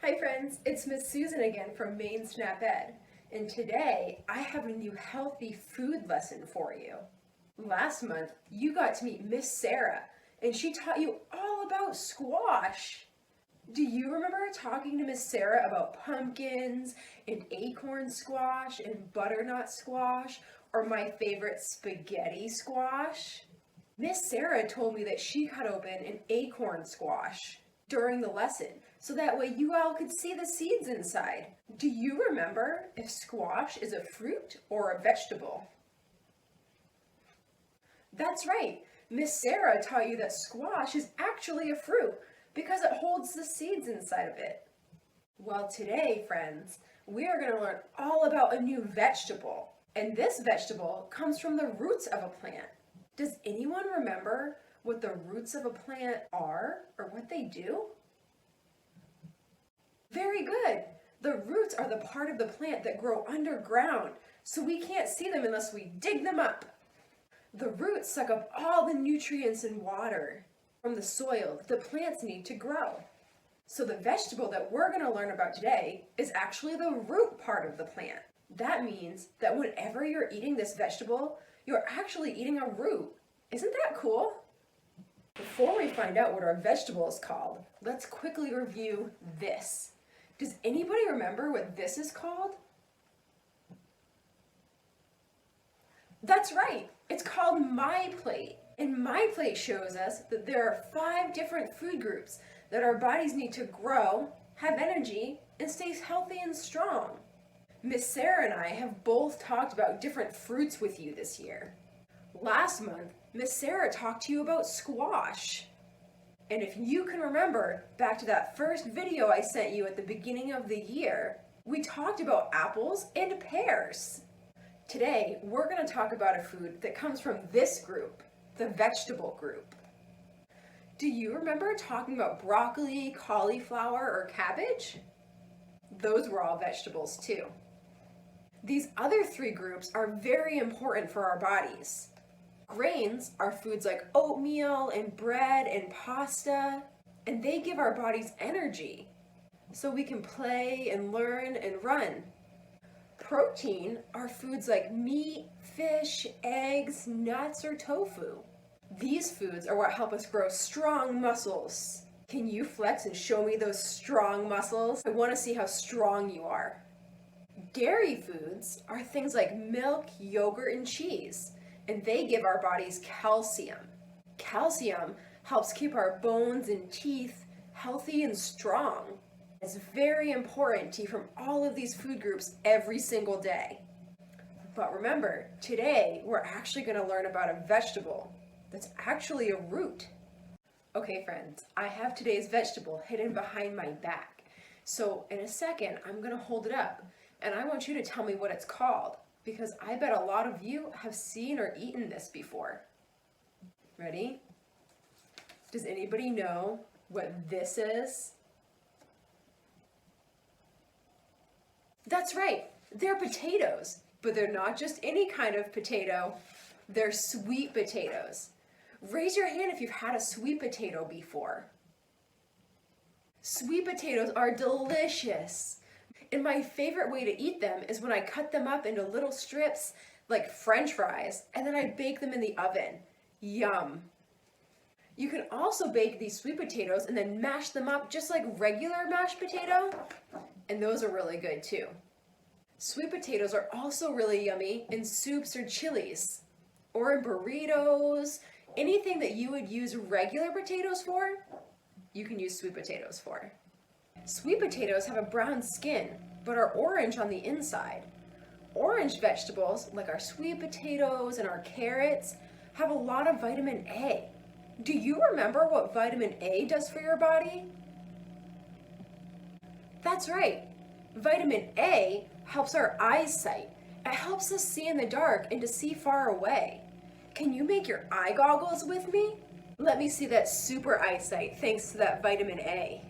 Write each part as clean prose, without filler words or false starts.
Hi friends, it's Miss Susan again from Maine Snap Ed, and today I have a new healthy food lesson for you. Last month you got to meet Miss Sarah, and she taught you all about squash. Do you remember talking to Miss Sarah about pumpkins and acorn squash and butternut squash, or my favorite spaghetti squash? Miss Sarah told me that she cut open an acorn squash during the lesson, so that way you all could see the seeds inside. Do you remember if squash is a fruit or a vegetable? That's right. Miss Sarah taught you that squash is actually a fruit because it holds the seeds inside of it. Well, today, friends, we are going to learn all about a new vegetable. And this vegetable comes from the roots of a plant. Does anyone remember what the roots of a plant are or what they do? Very good. The roots are the part of the plant that grow underground, so we can't see them unless we dig them up. The roots suck up all the nutrients and water from the soil that the plants need to grow. So the vegetable that we're going to learn about today is actually the root part of the plant. That means that whenever you're eating this vegetable, you're actually eating a root. Isn't that cool? Before we find out what our vegetable is called, let's quickly review this. Does anybody remember what this is called? That's right, it's called My Plate. And My Plate shows us that there are 5 different food groups that our bodies need to grow, have energy, and stay healthy and strong. Miss Sarah and I have both talked about different fruits with you this year. Last month, Miss Sarah talked to you about squash. And if you can remember back to that first video I sent you at the beginning of the year, we talked about apples and pears. Today, we're going to talk about a food that comes from this group, the vegetable group. Do you remember talking about broccoli, cauliflower, or cabbage? Those were all vegetables too. These other 3 groups are very important for our bodies. Grains are foods like oatmeal and bread and pasta, and they give our bodies energy so we can play and learn and run. Protein are foods like meat, fish, eggs, nuts, or tofu. These foods are what help us grow strong muscles. Can you flex and show me those strong muscles? I want to see how strong you are. Dairy foods are things like milk, yogurt, and cheese, and they give our bodies calcium. Calcium helps keep our bones and teeth healthy and strong. It's very important to eat from all of these food groups every single day. But remember, today we're actually going to learn about a vegetable that's actually a root. Okay friends, I have today's vegetable hidden behind my back. So in a second, I'm going to hold it up, and I want you to tell me what it's called, because I bet a lot of you have seen or eaten this before. Ready? Does anybody know what this is? That's right, they're potatoes, but they're not just any kind of potato, they're sweet potatoes. Raise your hand if you've had a sweet potato before. Sweet potatoes are delicious. And my favorite way to eat them is when I cut them up into little strips like French fries, and then I bake them in the oven. Yum. You can also bake these sweet potatoes and then mash them up just like regular mashed potato, and those are really good too. Sweet potatoes are also really yummy in soups or chilies, or in burritos. Anything that you would use regular potatoes for, you can use sweet potatoes for. Sweet potatoes have a brown skin, but are orange on the inside. Orange vegetables, like our sweet potatoes and our carrots, have a lot of vitamin A. Do you remember what vitamin A does for your body? That's right. Vitamin A helps our eyesight. It helps us see in the dark and to see far away. Can you make your eye goggles with me? Let me see that super eyesight thanks to that vitamin A.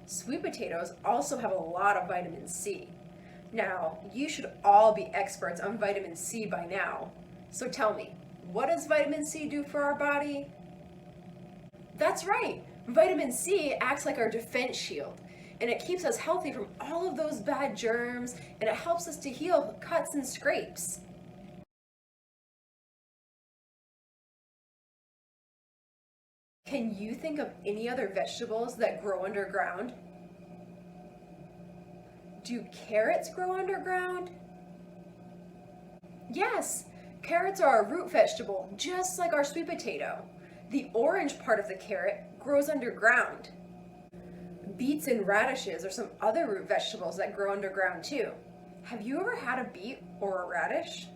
Sweet potatoes also have a lot of vitamin C. Now, you should all be experts on vitamin C by now. So tell me, what does vitamin C do for our body? That's right, vitamin C acts like our defense shield. and it keeps us healthy from all of those bad germs, and it helps us to heal cuts and scrapes. Can you think of any other vegetables that grow underground? Do carrots grow underground? Yes, carrots are a root vegetable, just like our sweet potato. The orange part of the carrot grows underground. Beets and radishes are some other root vegetables that grow underground too. Have you ever had a beet or a radish?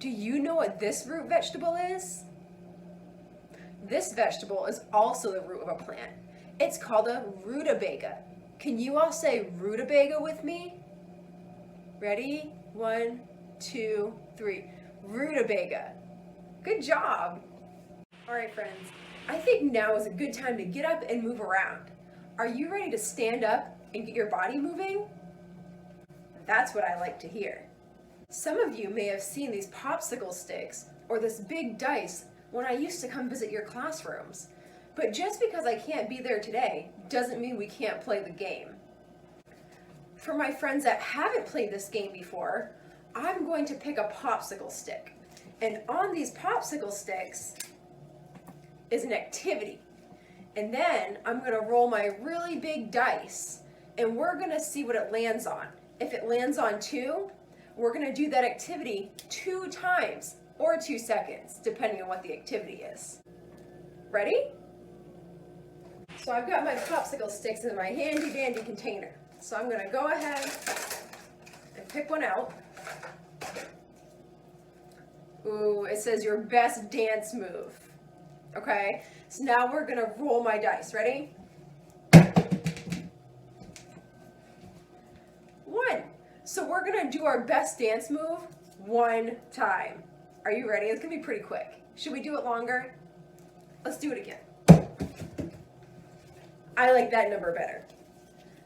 Do you know what this root vegetable is? This vegetable is also the root of a plant. It's called a rutabaga. Can you all say rutabaga with me? Ready? 1, 2, 3. Rutabaga. Good job. All right, friends. I think now is a good time to get up and move around. Are you ready to stand up and get your body moving? That's what I like to hear. Some of you may have seen these popsicle sticks or this big dice when I used to come visit your classrooms. But just because I can't be there today doesn't mean we can't play the game. For my friends that haven't played this game before, I'm going to pick a popsicle stick. And on these popsicle sticks is an activity. And then I'm going to roll my really big dice and we're going to see what it lands on. If it lands on 2, we're going to do that activity 2 times or 2 seconds, depending on what the activity is. Ready? So I've got my popsicle sticks in my handy dandy container. So I'm going to go ahead and pick one out. Ooh, it says your best dance move. Okay, so now we're going to roll my dice. Ready? 1. So we're going to do our best dance move 1 time. Are you ready? It's going to be pretty quick. Should we do it longer? Let's do it again. I like that number better.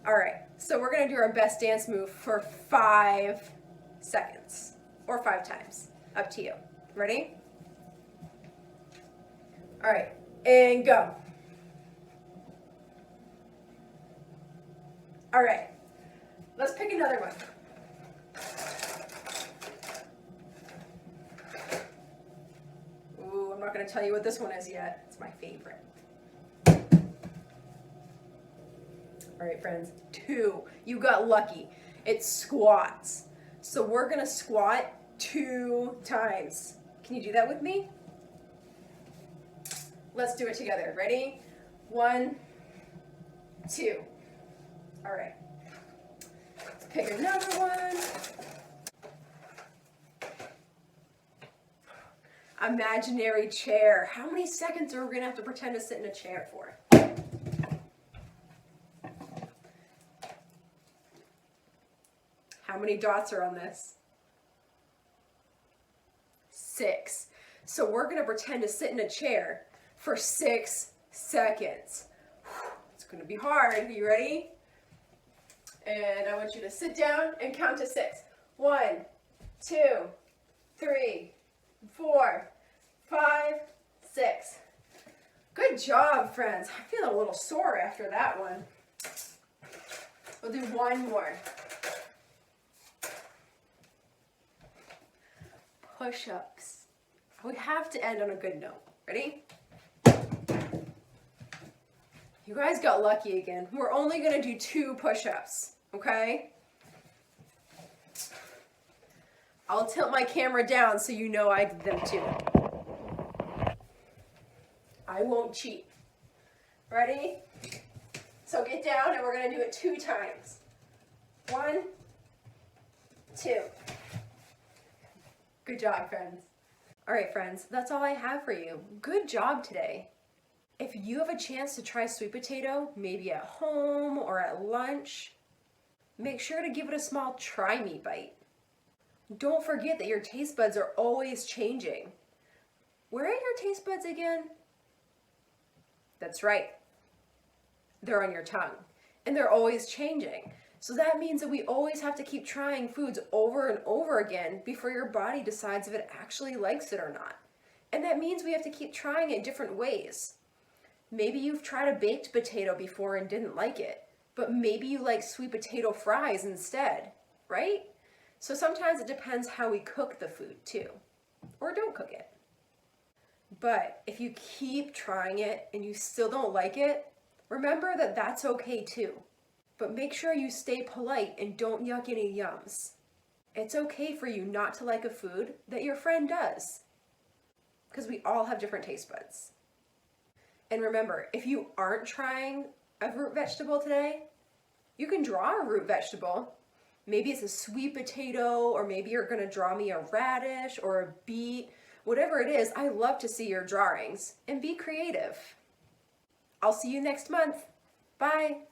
All right, so we're going to do our best dance move for 5 seconds or 5 times. Up to you. Ready? All right, and go. All right, let's pick another one. Ooh, I'm not going to tell you what this one is yet. It's my favorite. All right, friends, 2. You got lucky. It's squats. So we're going to squat 2 times. Can you do that with me? Let's do it together. Ready? 1, 2. All right. Let's pick another one. Imaginary chair. How many seconds are we going to have to pretend to sit in a chair for? How many dots are on this? 6. So we're going to pretend to sit in a chair for 6 seconds. It's going to be hard. Are you ready? And I want you to sit down and count to 6. 1, 2, 3, 4, 5, 6. Good job, friends. I feel a little sore after that one. We'll do one more. Push-ups. We have to end on a good note. Ready? You guys got lucky again. We're only going to do 2 push-ups, okay? I'll tilt my camera down so you know I did them too. I won't cheat. Ready? So get down and we're going to do it 2 times. 1, 2. Good job, friends. All right, friends, that's all I have for you. Good job today. if you have a chance to try sweet potato, maybe at home or at lunch, make sure to give it a small try me bite. Don't forget that your taste buds are always changing. Where are your taste buds again? That's right. They're on your tongue, and they're always changing. So that means that we always have to keep trying foods over and over again before your body decides if it actually likes it or not. And that means we have to keep trying it different ways. Maybe you've tried a baked potato before and didn't like it, but maybe you like sweet potato fries instead, right? So sometimes it depends how we cook the food too, or don't cook it. But if you keep trying it and you still don't like it, remember that that's okay too. But make sure you stay polite and don't yuck any yums. It's okay for you not to like a food that your friend does, because we all have different taste buds. And remember, if you aren't trying a root vegetable today, you can draw a root vegetable. Maybe it's a sweet potato, or maybe you're gonna draw me a radish or a beet. Whatever it is, I love to see your drawings, and be creative. I'll see you next month. Bye.